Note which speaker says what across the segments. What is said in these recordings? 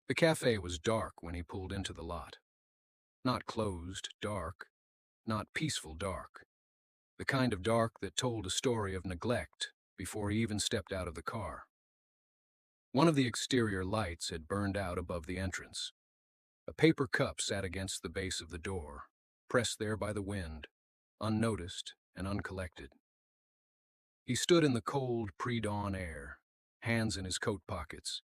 Speaker 1: The cafe was dark when he pulled into the lot. Not closed, dark, not peaceful dark. The kind of dark that told a story of neglect before he even stepped out of the car. One of the exterior lights had burned out above the entrance. A paper cup sat against the base of the door, pressed there by the wind, unnoticed and uncollected. He stood in the cold pre-dawn air, hands in his coat pockets,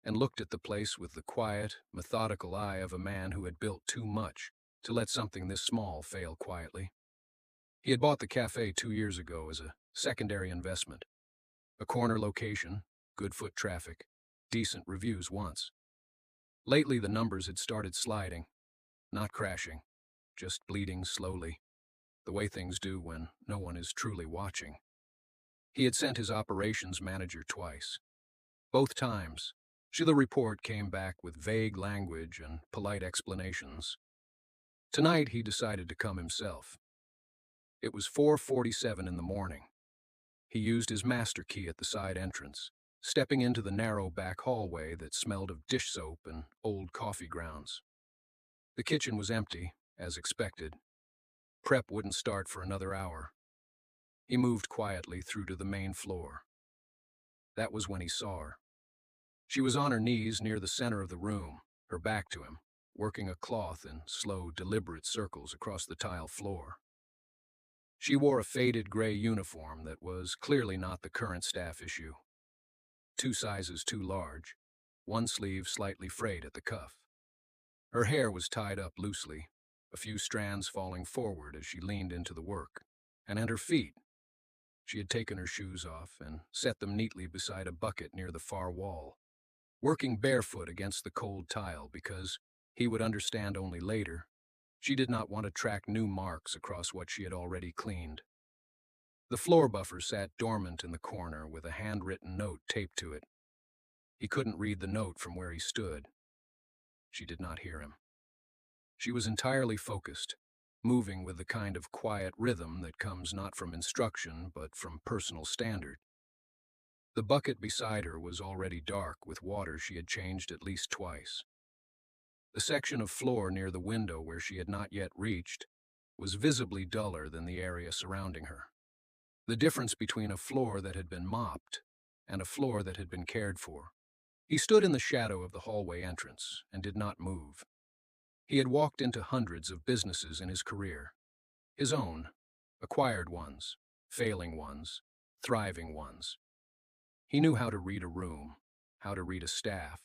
Speaker 1: and looked at the place with the quiet, methodical eye of a man who had built too much to let something this small fail quietly. He had bought the cafe 2 years ago as a secondary investment. A corner location, good foot traffic, decent reviews once. Lately the numbers had started sliding, not crashing, just bleeding slowly, the way things do when no one is truly watching. He had sent his operations manager twice. Both times, the report came back with vague language and polite explanations. Tonight he decided to come himself. It was 4:47 in the morning. He used his master key at the side entrance, stepping into the narrow back hallway that smelled of dish soap and old coffee grounds. The kitchen was empty, as expected. Prep wouldn't start for another hour. He moved quietly through to the main floor. That was when he saw her. She was on her knees near the center of the room, her back to him, working a cloth in slow, deliberate circles across the tile floor. She wore a faded gray uniform that was clearly not the current staff issue. 2 sizes too large, one sleeve slightly frayed at the cuff. Her hair was tied up loosely, a few strands falling forward as she leaned into the work, and at her feet, she had taken her shoes off and set them neatly beside a bucket near the far wall, working barefoot against the cold tile because, he would understand only later, she did not want to track new marks across what she had already cleaned. The floor buffer sat dormant in the corner with a handwritten note taped to it. He couldn't read the note from where he stood. She did not hear him. She was entirely focused, moving with the kind of quiet rhythm that comes not from instruction but from personal standard. The bucket beside her was already dark with water she had changed at least twice. The section of floor near the window where she had not yet reached was visibly duller than the area surrounding her. The difference between a floor that had been mopped and a floor that had been cared for. He stood in the shadow of the hallway entrance and did not move. He had walked into hundreds of businesses in his career. His own, acquired ones, failing ones, thriving ones. He knew how to read a room, how to read a staff,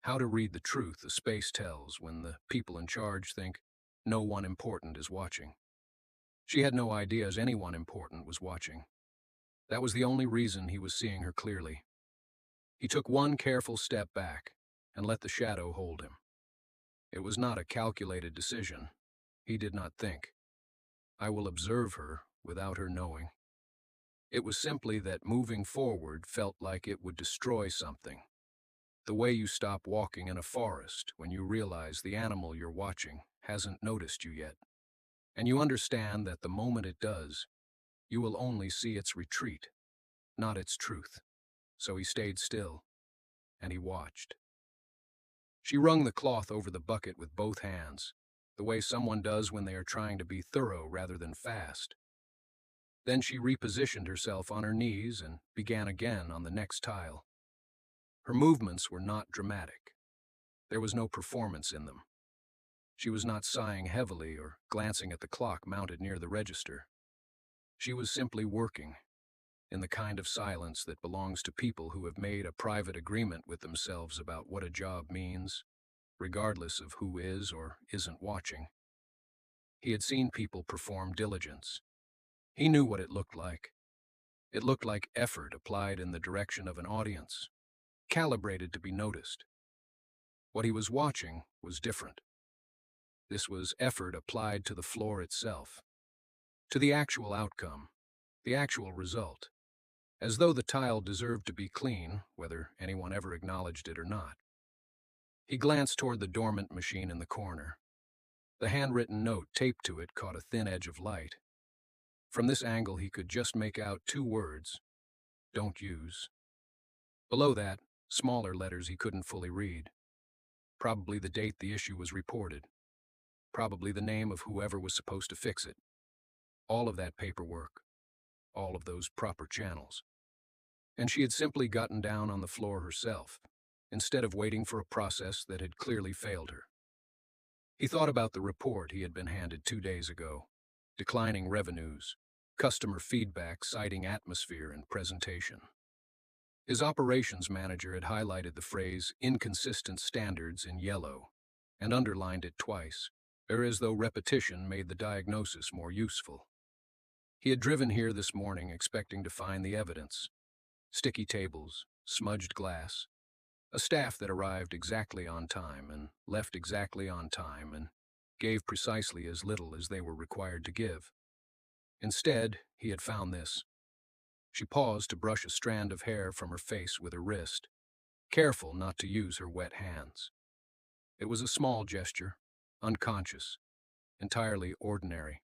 Speaker 1: how to read the truth a space tells when the people in charge think no one important is watching. She had no ideas anyone important was watching. That was the only reason he was seeing her clearly. He took one careful step back and let the shadow hold him. It was not a calculated decision. He did not think, I will observe her without her knowing. It was simply that moving forward felt like it would destroy something. The way you stop walking in a forest when you realize the animal you're watching hasn't noticed you yet. And you understand that the moment it does, you will only see its retreat, not its truth. So he stayed still, and he watched. She wrung the cloth over the bucket with both hands, the way someone does when they are trying to be thorough rather than fast. Then she repositioned herself on her knees and began again on the next tile. Her movements were not dramatic. There was no performance in them. She was not sighing heavily or glancing at the clock mounted near the register. She was simply working, in the kind of silence that belongs to people who have made a private agreement with themselves about what a job means, regardless of who is or isn't watching. He had seen people perform diligence. He knew what it looked like. It looked like effort applied in the direction of an audience, calibrated to be noticed. What he was watching was different. This was effort applied to the floor itself, to the actual outcome, the actual result, as though the tile deserved to be clean, whether anyone ever acknowledged it or not. He glanced toward the dormant machine in the corner. The handwritten note taped to it caught a thin edge of light. From this angle he could just make out 2 words, "Don't use." Below that, smaller letters he couldn't fully read. probably the date the issue was reported, probably the name of whoever was supposed to fix it. All of that paperwork, all of those proper channels. And she had simply gotten down on the floor herself, instead of waiting for a process that had clearly failed her. He thought about the report he had been handed 2 days ago, declining revenues, customer feedback citing atmosphere and presentation. His operations manager had highlighted the phrase inconsistent standards in yellow and underlined it twice, as though repetition made the diagnosis more useful. He had driven here this morning expecting to find the evidence: sticky tables, smudged glass, a staff that arrived exactly on time and left exactly on time and gave precisely as little as they were required to give. Instead, he had found this. She paused to brush a strand of hair from her face with her wrist, careful not to use her wet hands. It was a small gesture, unconscious, entirely ordinary.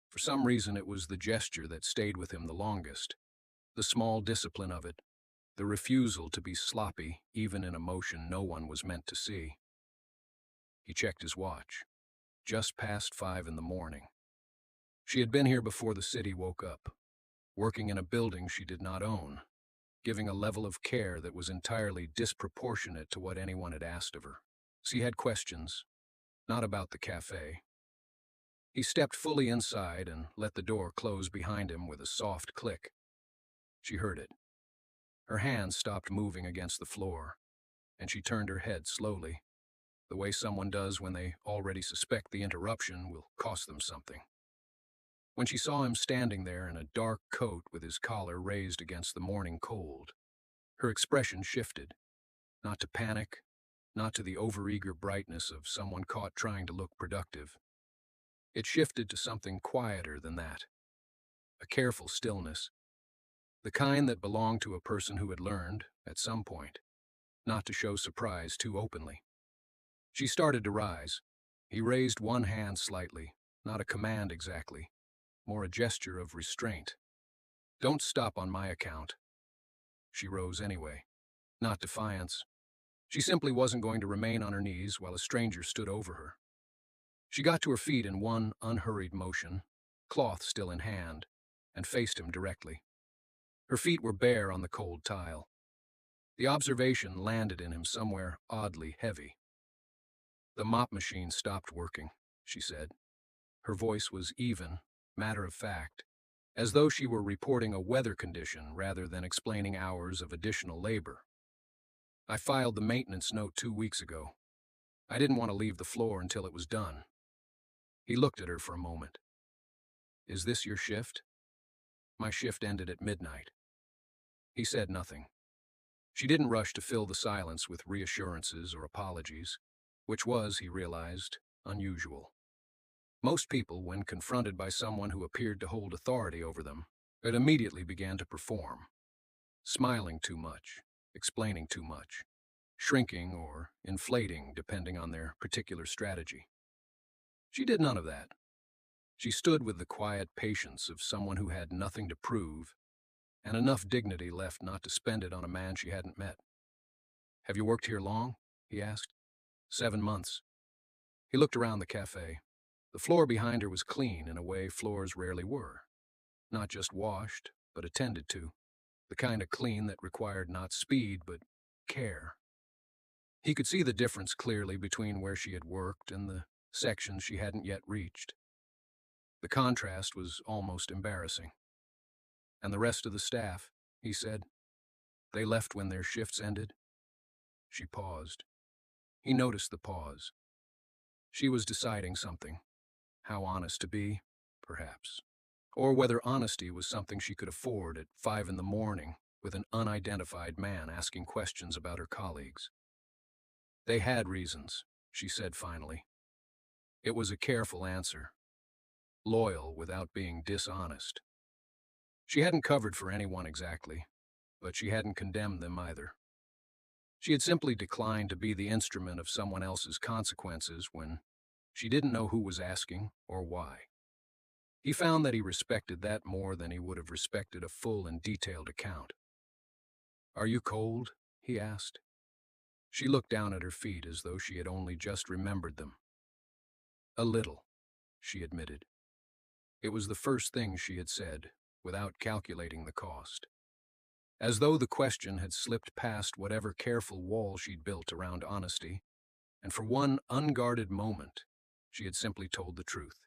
Speaker 1: For some reason, it was the gesture that stayed with him the longest, the small discipline of it, the refusal to be sloppy even in a motion no one was meant to see. He checked his watch. Just past 5 in the morning. She had been here before the city woke up, working in a building she did not own, giving a level of care that was entirely disproportionate to what anyone had asked of her. She had questions, not about the cafe. He stepped fully inside and let the door close behind him with a soft click. She heard it. Her hands stopped moving against the floor, and she turned her head slowly, the way someone does when they already suspect the interruption will cost them something. When she saw him standing there in a dark coat with his collar raised against the morning cold, her expression shifted, not to panic, not to the overeager brightness of someone caught trying to look productive. It shifted to something quieter than that, a careful stillness, the kind that belonged to a person who had learned, at some point, not to show surprise too openly. She started to rise. He raised one hand slightly, not a command exactly, more a gesture of restraint. "Don't stop on my account." She rose anyway, not defiance. She simply wasn't going to remain on her knees while a stranger stood over her. She got to her feet in one unhurried motion, cloth still in hand, and faced him directly. Her feet were bare on the cold tile. The observation landed in him somewhere oddly heavy. "The mop machine stopped working," she said. Her voice was even, matter-of-fact, as though she were reporting a weather condition rather than explaining hours of additional labor. "I filed the maintenance note 2 weeks ago. I didn't want to leave the floor until it was done." He looked at her for a moment. "Is this your shift?" "My shift ended at midnight." He said nothing. She didn't rush to fill the silence with reassurances or apologies, which was, he realized, unusual. Most people, when confronted by someone who appeared to hold authority over them, had immediately began to perform, smiling too much, explaining too much, shrinking or inflating depending on their particular strategy. She did none of that. She stood with the quiet patience of someone who had nothing to prove and enough dignity left not to spend it on a man she hadn't met. "Have you worked here long?" he asked. 7 months. He looked around the cafe. The floor behind her was clean in a way floors rarely were. Not just washed, but attended to. The kind of clean that required not speed, but care. He could see the difference clearly between where she had worked and the sections she hadn't yet reached. The contrast was almost embarrassing. "And the rest of the staff," he said. "They left when their shifts ended?" She paused. He noticed the pause. She was deciding something. How honest to be, perhaps. Or whether honesty was something she could afford at 5 in the morning with an unidentified man asking questions about her colleagues. "They had reasons," she said finally. It was a careful answer. Loyal without being dishonest. She hadn't covered for anyone exactly, but she hadn't condemned them either. She had simply declined to be the instrument of someone else's consequences when she didn't know who was asking or why. He found that he respected that more than he would have respected a full and detailed account. "Are you cold?" he asked. She looked down at her feet as though she had only just remembered them. A little, she admitted. It was the first thing she had said, without calculating the cost. As though the question had slipped past whatever careful wall she'd built around honesty, and for one unguarded moment, she had simply told the truth.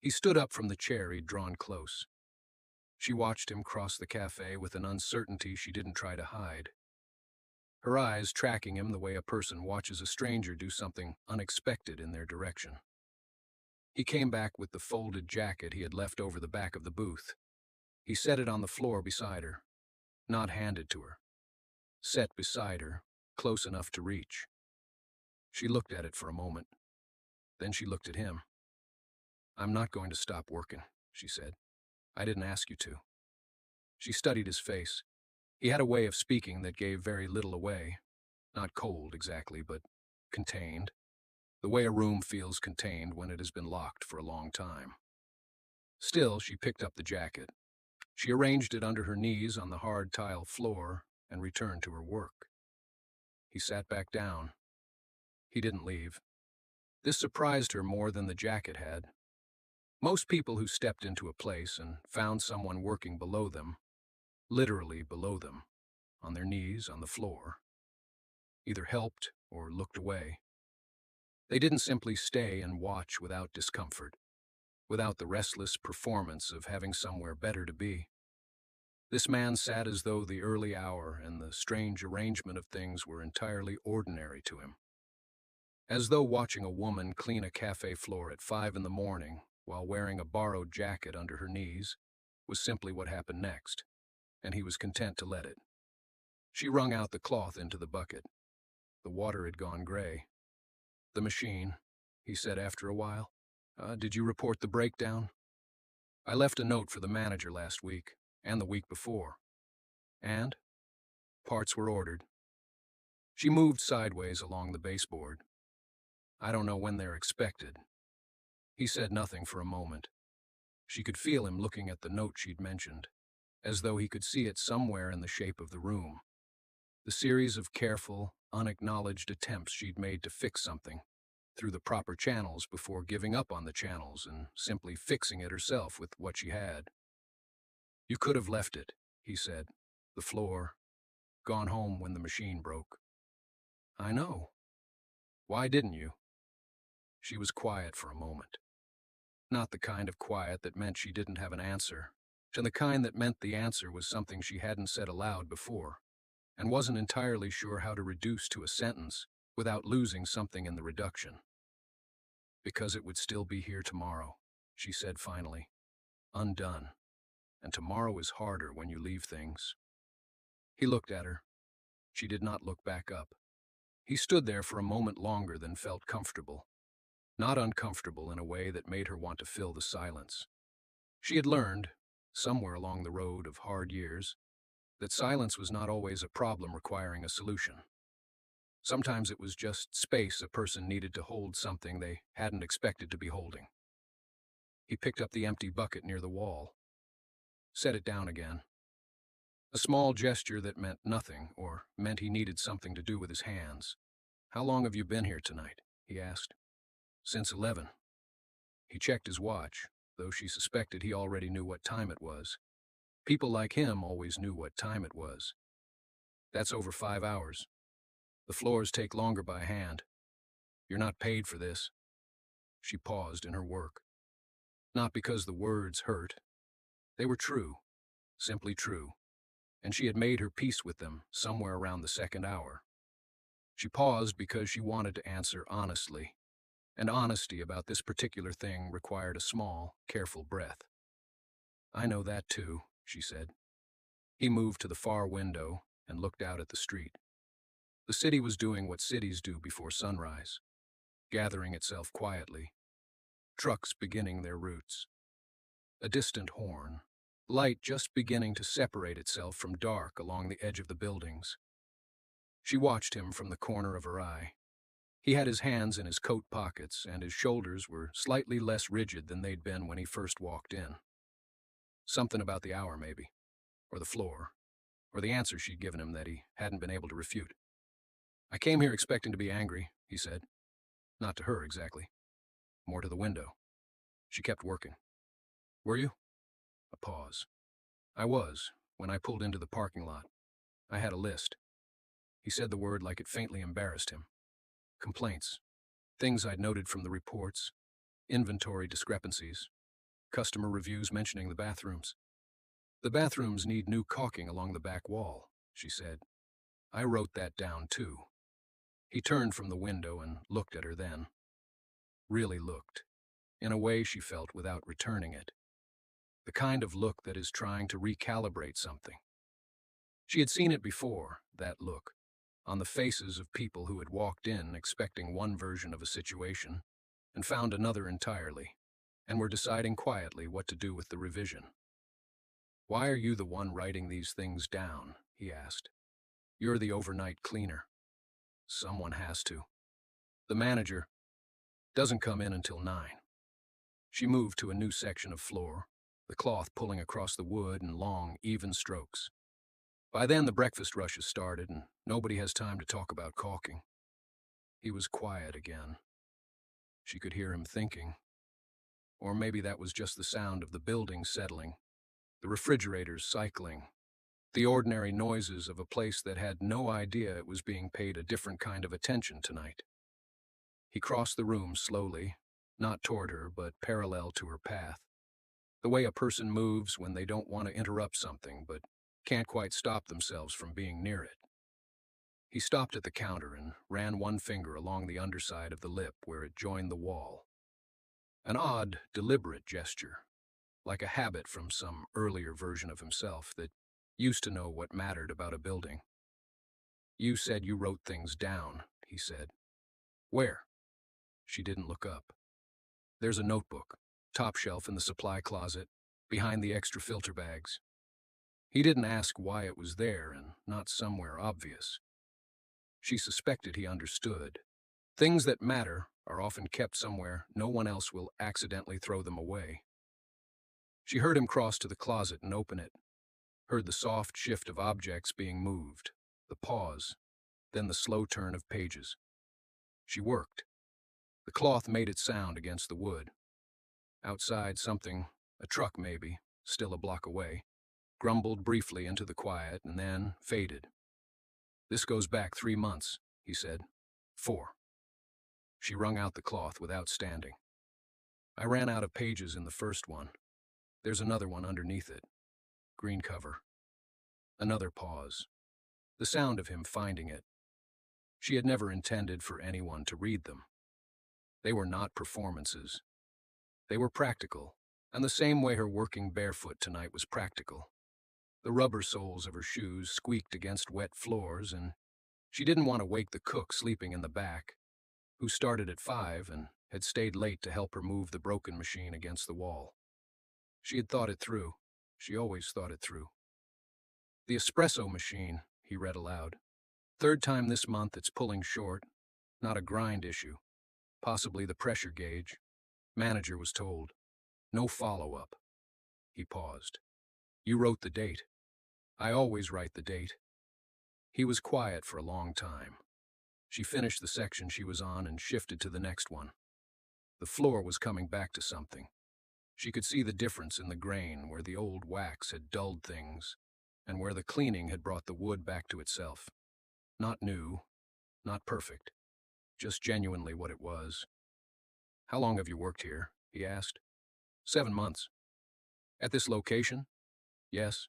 Speaker 1: He stood up from the chair he'd drawn close. She watched him cross the cafe with an uncertainty she didn't try to hide. Her eyes tracking him the way a person watches a stranger do something unexpected in their direction. He came back with the folded jacket he had left over the back of the booth. He set it on the floor beside her, not handed to her. Set beside her, close enough to reach. She looked at it for a moment. Then she looked at him. "I'm not going to stop working," she said. "I didn't ask you to." She studied his face. He had a way of speaking that gave very little away. Not cold, exactly, but contained. The way a room feels contained when it has been locked for a long time. Still, she picked up the jacket. She arranged it under her knees on the hard tile floor and returned to her work. He sat back down. He didn't leave. This surprised her more than the jacket had. Most people who stepped into a place and found someone working below them, literally below them, on their knees on the floor, either helped or looked away. They didn't simply stay and watch without discomfort, without the restless performance of having somewhere better to be. This man sat as though the early hour and the strange arrangement of things were entirely ordinary to him. As though watching a woman clean a cafe floor at 5 in the morning while wearing a borrowed jacket under her knees was simply what happened next, and he was content to let it. She wrung out the cloth into the bucket. The water had gone gray. "The machine," he said after a while. "Did you report the breakdown?" "I left a note for the manager last week, and the week before." "And?" "Parts were ordered." She moved sideways along the baseboard. "I don't know when they're expected." He said nothing for a moment. She could feel him looking at the note she'd mentioned, as though he could see it somewhere in the shape of the room. The series of careful, unacknowledged attempts she'd made to fix something, through the proper channels before giving up on the channels and simply fixing it herself with what she had. "You could have left it," he said. "The floor. Gone home when the machine broke." "I know. Why didn't you?" She was quiet for a moment. Not the kind of quiet that meant she didn't have an answer, and the kind that meant the answer was something she hadn't said aloud before, and wasn't entirely sure how to reduce to a sentence without losing something in the reduction. "Because it would still be here tomorrow," she said finally. "Undone. And tomorrow is harder when you leave things." He looked at her. She did not look back up. He stood there for a moment longer than felt comfortable. Not uncomfortable in a way that made her want to fill the silence. She had learned, somewhere along the road of hard years, that silence was not always a problem requiring a solution. Sometimes it was just space a person needed to hold something they hadn't expected to be holding. He picked up the empty bucket near the wall, set it down again. A small gesture that meant nothing, or meant he needed something to do with his hands. "How long have you been here tonight?" he asked. "Since 11. He checked his watch, though she suspected he already knew what time it was. People like him always knew what time it was. "That's over 5 hours. The floors take longer by hand. You're not paid for this." She paused in her work. Not because the words hurt. They were true, simply true, and she had made her peace with them somewhere around the 2nd hour. She paused because she wanted to answer honestly, and honesty about this particular thing required a small, careful breath. "I know that too," she said. He moved to the far window and looked out at the street. The city was doing what cities do before sunrise, gathering itself quietly, trucks beginning their routes. A distant horn, light just beginning to separate itself from dark along the edge of the buildings. She watched him from the corner of her eye. He had his hands in his coat pockets, and his shoulders were slightly less rigid than they'd been when he first walked in. Something about the hour, maybe, or the floor, or the answer she'd given him that he hadn't been able to refute. I came here expecting to be angry, he said. Not to her, exactly. More to the window. She kept working. Were you? A pause. I was, when I pulled into the parking lot. I had a list. He said the word like it faintly embarrassed him. Complaints. Things I'd noted from the reports. Inventory discrepancies. Customer reviews mentioning the bathrooms. The bathrooms need new caulking along the back wall, she said. I wrote that down too. He turned from the window and looked at her then. Really looked. In a way she felt without returning it. The kind of look that is trying to recalibrate something. She had seen it before, that look, on the faces of people who had walked in expecting one version of a situation and found another entirely, and were deciding quietly what to do with the revision. Why are you the one writing these things down? He asked. You're the overnight cleaner. Someone has to. The manager doesn't come in until 9. She moved to a new section of floor, the cloth pulling across the wood in long, even strokes. By then, the breakfast rush has started, and nobody has time to talk about caulking. He was quiet again. She could hear him thinking. Or maybe that was just the sound of the building settling, the refrigerators cycling, the ordinary noises of a place that had no idea it was being paid a different kind of attention tonight. He crossed the room slowly, not toward her, but parallel to her path. The way a person moves when they don't want to interrupt something, but can't quite stop themselves from being near it. He stopped at the counter and ran one finger along the underside of the lip where it joined the wall. An odd, deliberate gesture, like a habit from some earlier version of himself that used to know what mattered about a building. You said you wrote things down, he said. Where? She didn't look up. There's a notebook, top shelf in the supply closet, behind the extra filter bags. He didn't ask why it was there and not somewhere obvious. She suspected he understood. Things that matter are often kept somewhere no one else will accidentally throw them away. She heard him cross to the closet and open it, heard the soft shift of objects being moved, the pause, then the slow turn of pages. She worked. The cloth made its sound against the wood. Outside something, a truck maybe, still a block away, grumbled briefly into the quiet and then faded. This goes back 3 months, he said. 4. She wrung out the cloth without standing. I ran out of pages in the first one. There's another one underneath it. Green cover. Another pause. The sound of him finding it. She had never intended for anyone to read them. They were not performances. They were practical, and the same way her working barefoot tonight was practical. The rubber soles of her shoes squeaked against wet floors, and she didn't want to wake the cook sleeping in the back, who started at 5 and had stayed late to help her move the broken machine against the wall. She had thought it through. She always thought it through. The espresso machine, he read aloud. 3rd time this month it's pulling short. Not a grind issue. Possibly the pressure gauge. Manager was told. No follow-up. He paused. You wrote the date. I always write the date. He was quiet for a long time. She finished the section she was on and shifted to the next one. The floor was coming back to something. She could see the difference in the grain where the old wax had dulled things and where the cleaning had brought the wood back to itself. Not new, not perfect, just genuinely what it was. How long have you worked here? He asked. 7 months. At this location? Yes.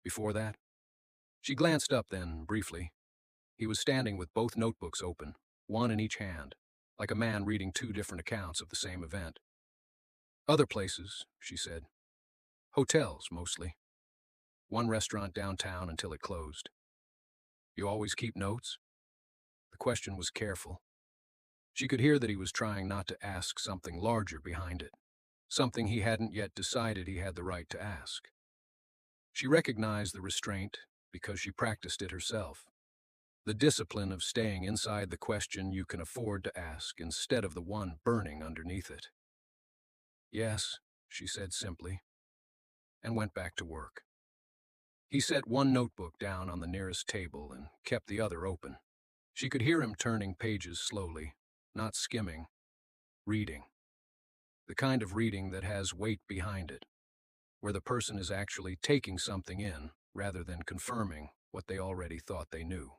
Speaker 1: Before that? She glanced up then, briefly. He was standing with both notebooks open, one in each hand, like a man reading 2 different accounts of the same event. Other places, she said. Hotels, mostly. One restaurant downtown until it closed. You always keep notes? The question was careful. She could hear that he was trying not to ask something larger behind it, something he hadn't yet decided he had the right to ask. She recognized the restraint because she practiced it herself. The discipline of staying inside the question you can afford to ask instead of the one burning underneath it. Yes, she said simply, and went back to work. He set one notebook down on the nearest table and kept the other open. She could hear him turning pages slowly, not skimming, reading. The kind of reading that has weight behind it, where the person is actually taking something in rather than confirming what they already thought they knew.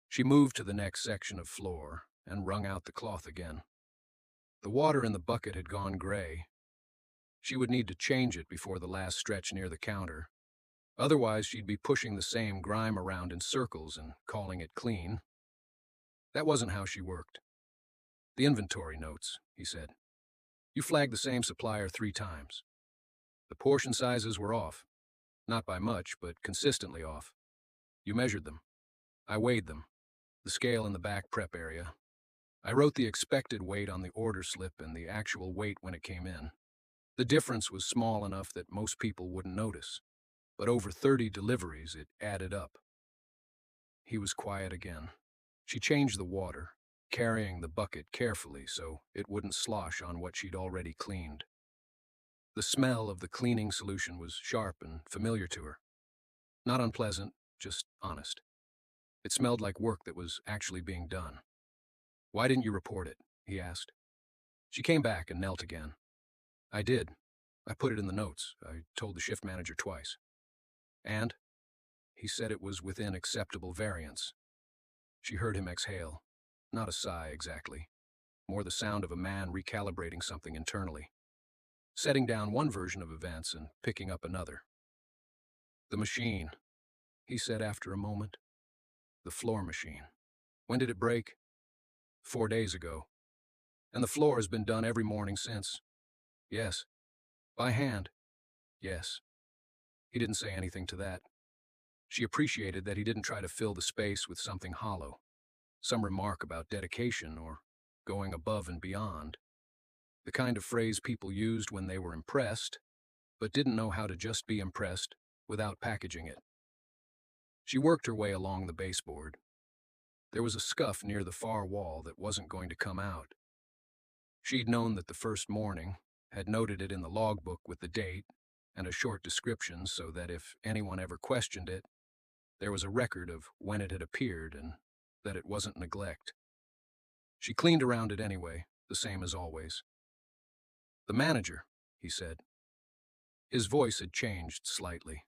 Speaker 1: She moved to the next section of floor and wrung out the cloth again. The water in the bucket had gone gray. She would need to change it before the last stretch near the counter. Otherwise, she'd be pushing the same grime around in circles and calling it clean. That wasn't how she worked. The inventory notes, he said. You flagged the same supplier 3 times. The portion sizes were off. Not by much, but consistently off. You measured them. I weighed them. The scale in the back prep area. I wrote the expected weight on the order slip and the actual weight when it came in. The difference was small enough that most people wouldn't notice, but over 30 deliveries, it added up. He was quiet again. She changed the water, carrying the bucket carefully so it wouldn't slosh on what she'd already cleaned. The smell of the cleaning solution was sharp and familiar to her. Not unpleasant, just honest. It smelled like work that was actually being done. Why didn't you report it? He asked. She came back and knelt again. I did. I put it in the notes. I told the shift manager twice. And? He said it was within acceptable variance. She heard him exhale. Not a sigh, exactly. More the sound of a man recalibrating something internally. Setting down one version of events and picking up another. The machine, he said after a moment. The floor machine. When did it break? 4 days ago. And the floor has been done every morning since. Yes. By hand. Yes. He didn't say anything to that. She appreciated that he didn't try to fill the space with something hollow. Some remark about dedication or going above and beyond. The kind of phrase people used when they were impressed, but didn't know how to just be impressed without packaging it. She worked her way along the baseboard. There was a scuff near the far wall that wasn't going to come out. She'd known that the first morning, had noted it in the logbook with the date and a short description so that if anyone ever questioned it, there was a record of when it had appeared and that it wasn't neglect. She cleaned around it anyway, the same as always. The manager, he said. His voice had changed slightly.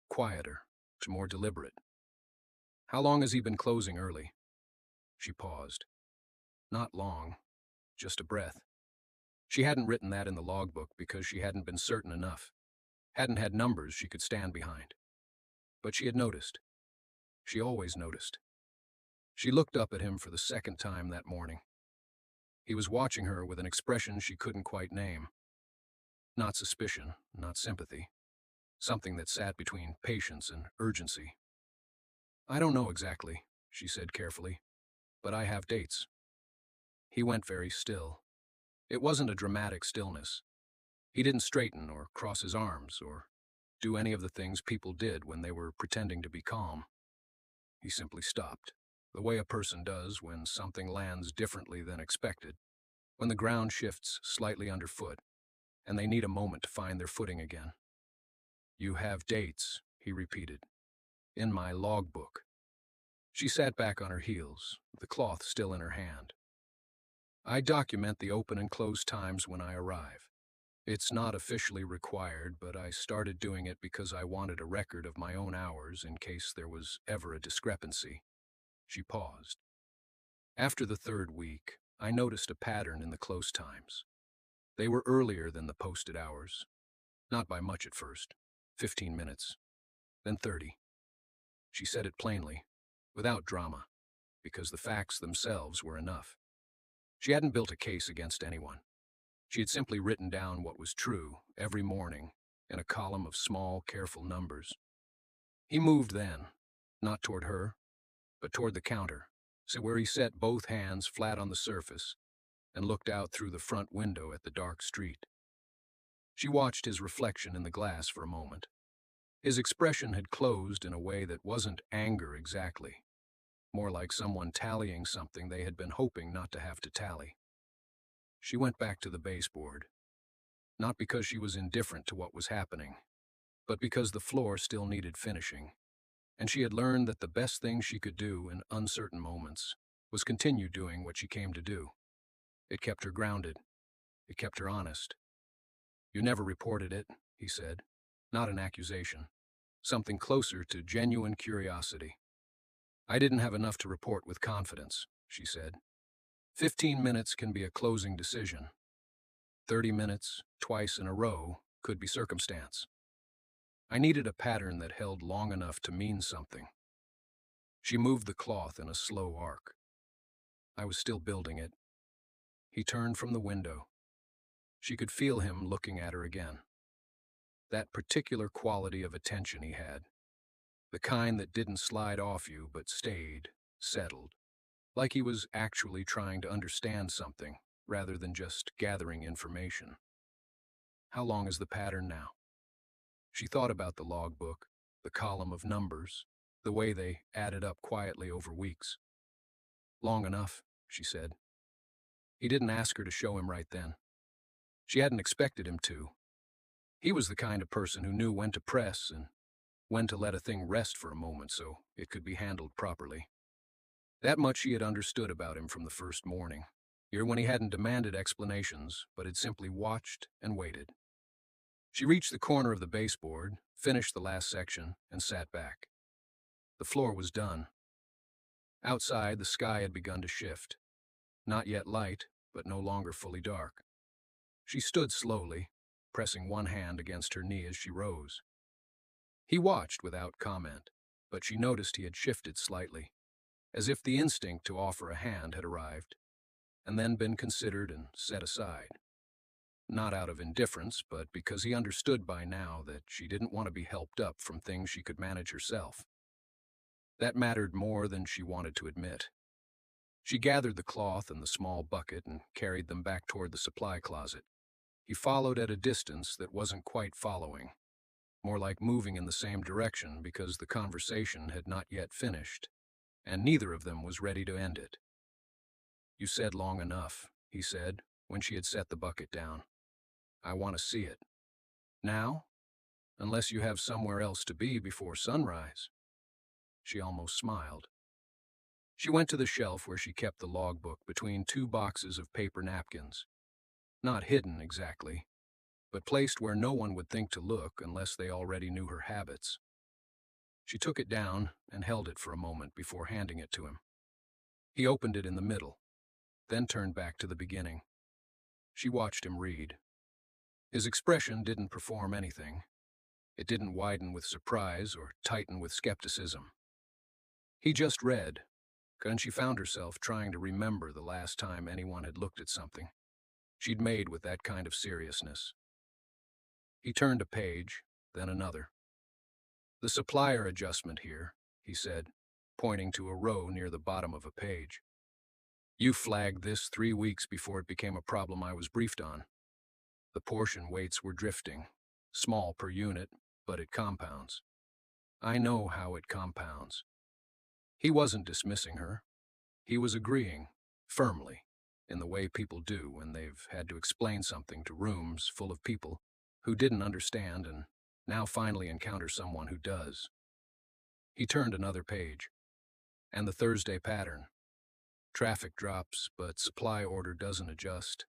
Speaker 1: Quieter, more deliberate. How long has he been closing early? She paused. Not long, just a breath. She hadn't written that in the logbook because she hadn't been certain enough, hadn't had numbers she could stand behind. But she had noticed. She always noticed. She looked up at him for the second time that morning. He was watching her with an expression she couldn't quite name. Not suspicion, not sympathy. Something that sat between patience and urgency. I don't know exactly, she said carefully, but I have dates. He went very still. It wasn't a dramatic stillness. He didn't straighten or cross his arms or do any of the things people did when they were pretending to be calm. He simply stopped, the way a person does when something lands differently than expected, when the ground shifts slightly underfoot, and they need a moment to find their footing again. You have dates, he repeated, in my logbook. She sat back on her heels, the cloth still in her hand. I document the open and close times when I arrive. It's not officially required, but I started doing it because I wanted a record of my own hours in case there was ever a discrepancy. She paused. After the 3rd week, I noticed a pattern in the close times. They were earlier than the posted hours. Not by much at first. 15 minutes. Then 30. She said it plainly, without drama, because the facts themselves were enough. She hadn't built a case against anyone. She had simply written down what was true every morning in a column of small, careful numbers. He moved then, not toward her, but toward the counter, so where he set both hands flat on the surface and looked out through the front window at the dark street. She watched his reflection in the glass for a moment. His expression had closed in a way that wasn't anger exactly, more like someone tallying something they had been hoping not to have to tally. She went back to the baseboard, not because she was indifferent to what was happening, but because the floor still needed finishing. and she had learned that the best thing she could do in uncertain moments was continue doing what she came to do. It kept her grounded. It kept her honest. "You never reported it," he said. "Not an accusation. Something closer to genuine curiosity." "I didn't have enough to report with confidence," she said. 15 minutes can be a closing decision. 30 minutes, twice in a row, could be circumstance. I needed a pattern that held long enough to mean something. She moved the cloth in a slow arc. I was still building it. He turned from the window. She could feel him looking at her again. That particular quality of attention he had. The kind that didn't slide off you but stayed, settled. Like he was actually trying to understand something, rather than just gathering information. How long is the pattern now? She thought about the logbook, the column of numbers, the way they added up quietly over weeks. "Long enough," she said. He didn't ask her to show him right then. She hadn't expected him to. He was the kind of person who knew when to press and when to let a thing rest for a moment so it could be handled properly. That much she had understood about him from the first morning, here when he hadn't demanded explanations, but had simply watched and waited. She reached the corner of the baseboard, finished the last section, and sat back. The floor was done. Outside, the sky had begun to shift. Not yet light, but no longer fully dark. She stood slowly, pressing one hand against her knee as she rose. He watched without comment, but she noticed he had shifted slightly, as if the instinct to offer a hand had arrived, and then been considered and set aside. Not out of indifference, but because he understood by now that she didn't want to be helped up from things she could manage herself. That mattered more than she wanted to admit. She gathered the cloth and the small bucket and carried them back toward the supply closet. He followed at a distance that wasn't quite following, more like moving in the same direction because the conversation had not yet finished, and neither of them was ready to end it. "You said long enough," he said, when she had set the bucket down. "I want to see it." "Now? Unless you have somewhere else to be before sunrise." She almost smiled. She went to the shelf where she kept the logbook between two boxes of paper napkins. Not hidden exactly, but placed where no one would think to look unless they already knew her habits. She took it down and held it for a moment before handing it to him. He opened it in the middle, then turned back to the beginning. She watched him read. His expression didn't perform anything. It didn't widen with surprise or tighten with skepticism. He just read, and she found herself trying to remember the last time anyone had looked at something she'd made with that kind of seriousness. He turned a page, then another. "The supplier adjustment here," he said, pointing to a row near the bottom of a page. "You flagged this 3 weeks before it became a problem I was briefed on. The portion weights were drifting, small per unit, but it compounds. I know how it compounds." He wasn't dismissing her. He was agreeing, firmly, in the way people do when they've had to explain something to rooms full of people who didn't understand and now finally encounter someone who does. He turned another page. "And the Thursday pattern. Traffic drops, but supply order doesn't adjust.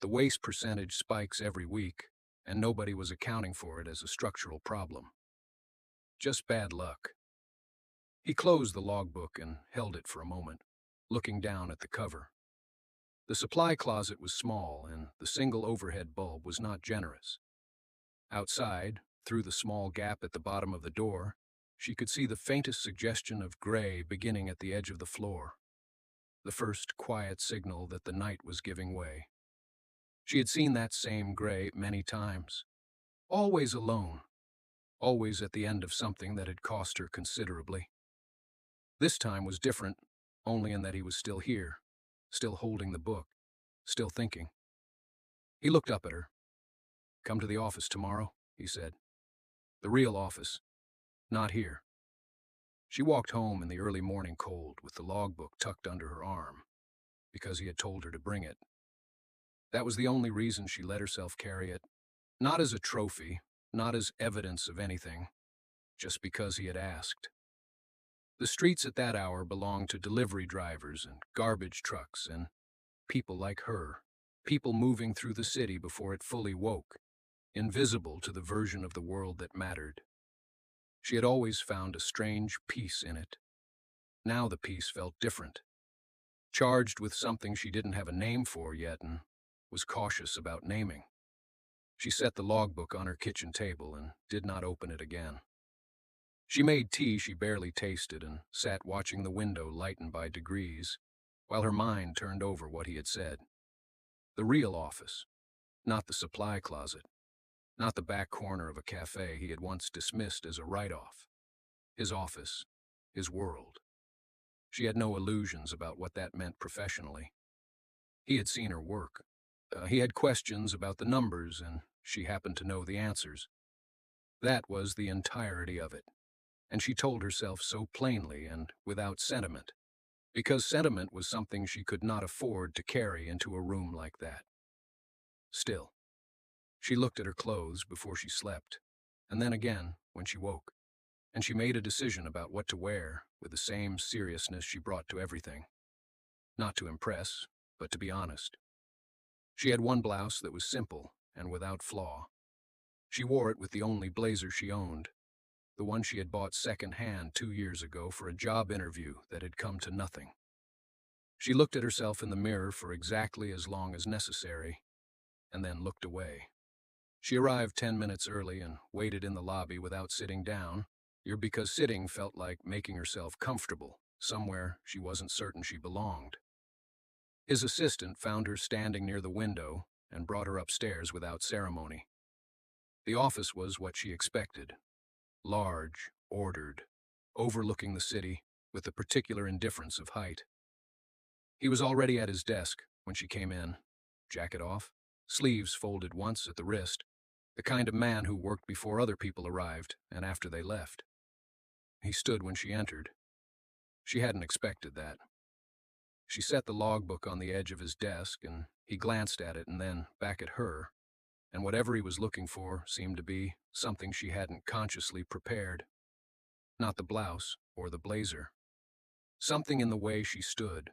Speaker 1: The waste percentage spikes every week, and nobody was accounting for it as a structural problem. Just bad luck." He closed the logbook and held it for a moment, looking down at the cover. The supply closet was small, and the single overhead bulb was not generous. Outside, through the small gap at the bottom of the door, she could see the faintest suggestion of gray beginning at the edge of the floor, the first quiet signal that the night was giving way. She had seen that same gray many times, always alone, always at the end of something that had cost her considerably. This time was different, only in that he was still here, still holding the book, still thinking. He looked up at her. "Come to the office tomorrow," he said. "The real office. Not here." She walked home in the early morning cold with the logbook tucked under her arm, because he had told her to bring it. That was the only reason she let herself carry it, not as a trophy, not as evidence of anything, just because he had asked. The streets at that hour belonged to delivery drivers and garbage trucks and people like her, people moving through the city before it fully woke, invisible to the version of the world that mattered. She had always found a strange peace in it. Now the peace felt different, charged with something she didn't have a name for yet and was cautious about naming. She set the logbook on her kitchen table and did not open it again. She made tea she barely tasted and sat watching the window lighten by degrees, while her mind turned over what he had said. The real office, not the supply closet, not the back corner of a cafe he had once dismissed as a write-off. His office, his world. She had no illusions about what that meant professionally. He had seen her work. He had questions about the numbers, and she happened to know the answers. That was the entirety of it, and she told herself so plainly and without sentiment, because sentiment was something she could not afford to carry into a room like that. Still, she looked at her clothes before she slept, and then again when she woke, and she made a decision about what to wear with the same seriousness she brought to everything. Not to impress, but to be honest. She had one blouse that was simple and without flaw. She wore it with the only blazer she owned, the one she had bought second-hand 2 years ago for a job interview that had come to nothing. She looked at herself in the mirror for exactly as long as necessary, and then looked away. She arrived 10 minutes early and waited in the lobby without sitting down, because sitting felt like making herself comfortable, somewhere she wasn't certain she belonged. His assistant found her standing near the window and brought her upstairs without ceremony. The office was what she expected. Large, ordered, overlooking the city with the particular indifference of height. He was already at his desk when she came in, jacket off, sleeves folded once at the wrist, the kind of man who worked before other people arrived and after they left. He stood when she entered. She hadn't expected that. She set the logbook on the edge of his desk, and he glanced at it and then back at her, and whatever he was looking for seemed to be something she hadn't consciously prepared. Not the blouse or the blazer. Something in the way she stood.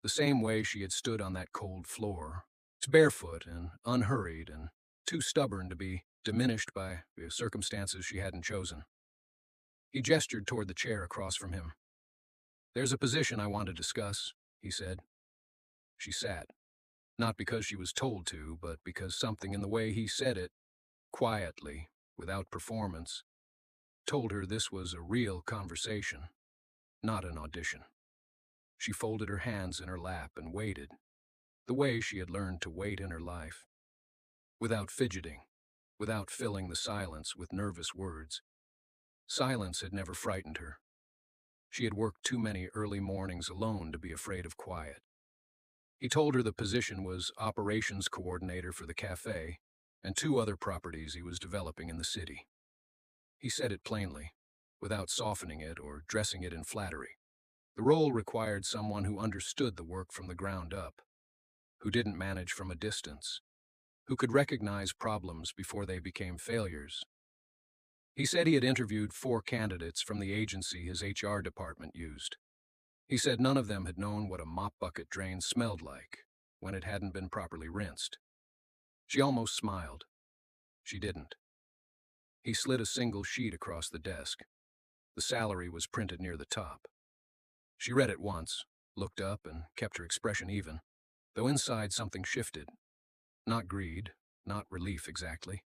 Speaker 1: The same way she had stood on that cold floor, barefoot and unhurried and too stubborn to be diminished by the circumstances she hadn't chosen. He gestured toward the chair across from him. "There's a position I want to discuss," he said. She sat, not because she was told to, but because something in the way he said it, quietly, without performance, told her this was a real conversation, not an audition. She folded her hands in her lap and waited, the way she had learned to wait in her life. Without fidgeting, without filling the silence with nervous words. Silence had never frightened her. She had worked too many early mornings alone to be afraid of quiet. He told her the position was operations coordinator for the cafe and 2 other properties he was developing in the city. He said it plainly, without softening it or dressing it in flattery. The role required someone who understood the work from the ground up, who didn't manage from a distance, who could recognize problems before they became failures. He said he had interviewed 4 candidates from the agency his HR department used. He said none of them had known what a mop bucket drain smelled like when it hadn't been properly rinsed. She almost smiled. She didn't. He slid a single sheet across the desk. The salary was printed near the top. She read it once, looked up, and kept her expression even, though inside something shifted. Not greed, not relief exactly,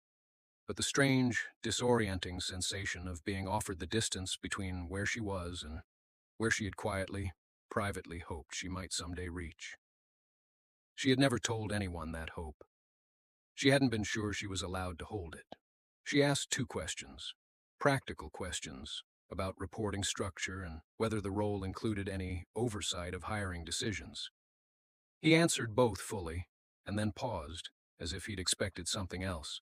Speaker 1: but the strange, disorienting sensation of being offered the distance between where she was and where she had quietly, privately hoped she might someday reach. She had never told anyone that hope. She hadn't been sure she was allowed to hold it. She asked 2 questions, practical questions, about reporting structure and whether the role included any oversight of hiring decisions. He answered both fully, and then paused, as if he'd expected something else.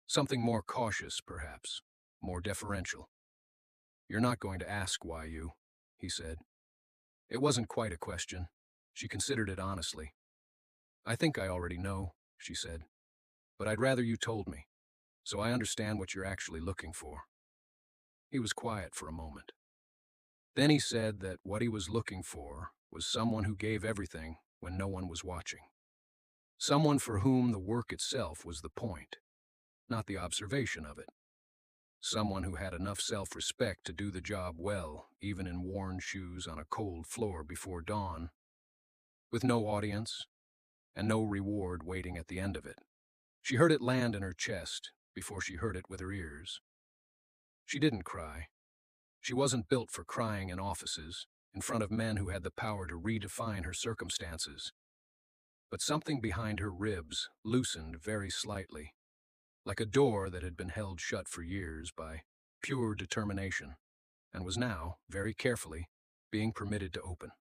Speaker 1: Something more cautious, perhaps, more deferential. "You're not going to ask why you," he said. It wasn't quite a question. She considered it honestly. "I think I already know," she said. "But I'd rather you told me, so I understand what you're actually looking for." He was quiet for a moment. Then he said that what he was looking for was someone who gave everything when no one was watching. Someone for whom the work itself was the point, not the observation of it. Someone who had enough self-respect to do the job well, even in worn shoes on a cold floor before dawn, with no audience and no reward waiting at the end of it. She heard it land in her chest before she heard it with her ears. She didn't cry. She wasn't built for crying in offices, in front of men who had the power to redefine her circumstances. But something behind her ribs loosened very slightly, like a door that had been held shut for years by pure determination, and was now, very carefully, being permitted to open.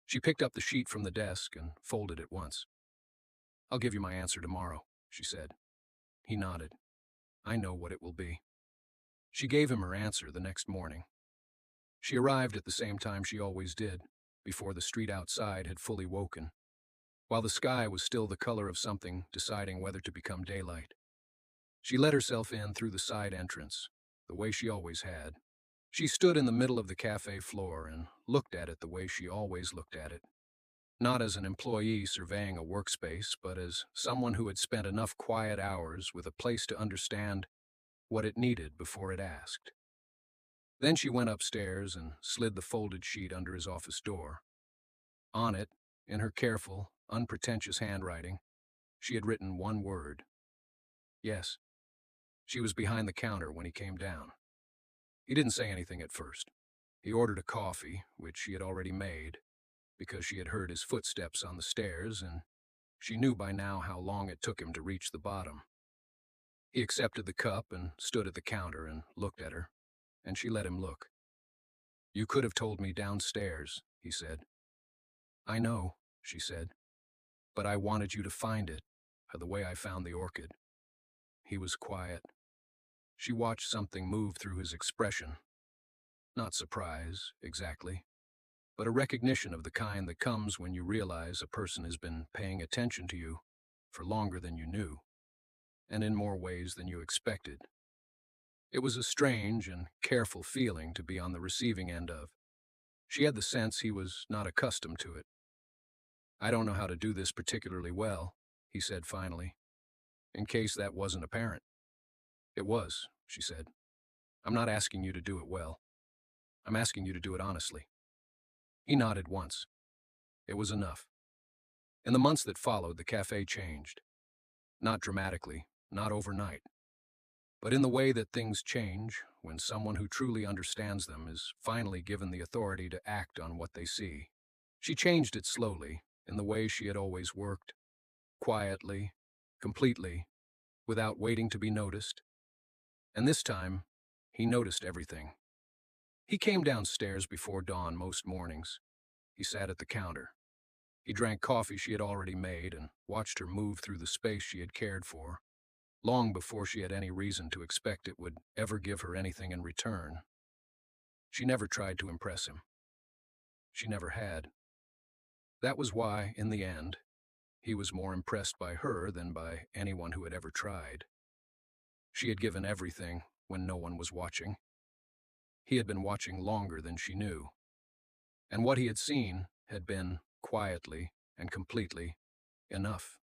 Speaker 1: She picked up the sheet from the desk and folded it once. "I'll give you my answer tomorrow," she said. He nodded. "I know what it will be." She gave him her answer the next morning. She arrived at the same time she always did, before the street outside had fully woken, while the sky was still the color of something deciding whether to become daylight. She let herself in through the side entrance, the way she always had. She stood in the middle of the cafe floor and looked at it the way she always looked at it. Not as an employee surveying a workspace, but as someone who had spent enough quiet hours with a place to understand what it needed before it asked. Then she went upstairs and slid the folded sheet under his office door. On it, in her careful, unpretentious handwriting, she had written one word. Yes. She was behind the counter when he came down. He didn't say anything at first. He ordered a coffee, which she had already made, because she had heard his footsteps on the stairs, and she knew by now how long it took him to reach the bottom. He accepted the cup and stood at the counter and looked at her, and she let him look. "You could have told me downstairs," he said. "I know," she said, "but I wanted you to find it, the way I found the orchid." He was quiet. She watched something move through his expression. Not surprise, exactly, but a recognition of the kind that comes when you realize a person has been paying attention to you for longer than you knew, and in more ways than you expected. It was a strange and careful feeling to be on the receiving end of. She had the sense he was not accustomed to it. "I don't know how to do this particularly well," he said finally, in case that wasn't apparent. "It was," she said. "I'm not asking you to do it well. I'm asking you to do it honestly." He nodded once. It was enough. In the months that followed, the cafe changed. Not dramatically, not overnight, but in the way that things change when someone who truly understands them is finally given the authority to act on what they see. She changed it slowly, in the way she had always worked, quietly, completely, without waiting to be noticed. And this time, he noticed everything. He came downstairs before dawn most mornings. He sat at the counter. He drank coffee she had already made and watched her move through the space she had cared for, long before she had any reason to expect it would ever give her anything in return. She never tried to impress him. She never had. That was why, in the end, he was more impressed by her than by anyone who had ever tried. She had given everything when no one was watching. He had been watching longer than she knew. And what he had seen had been, quietly and completely, enough.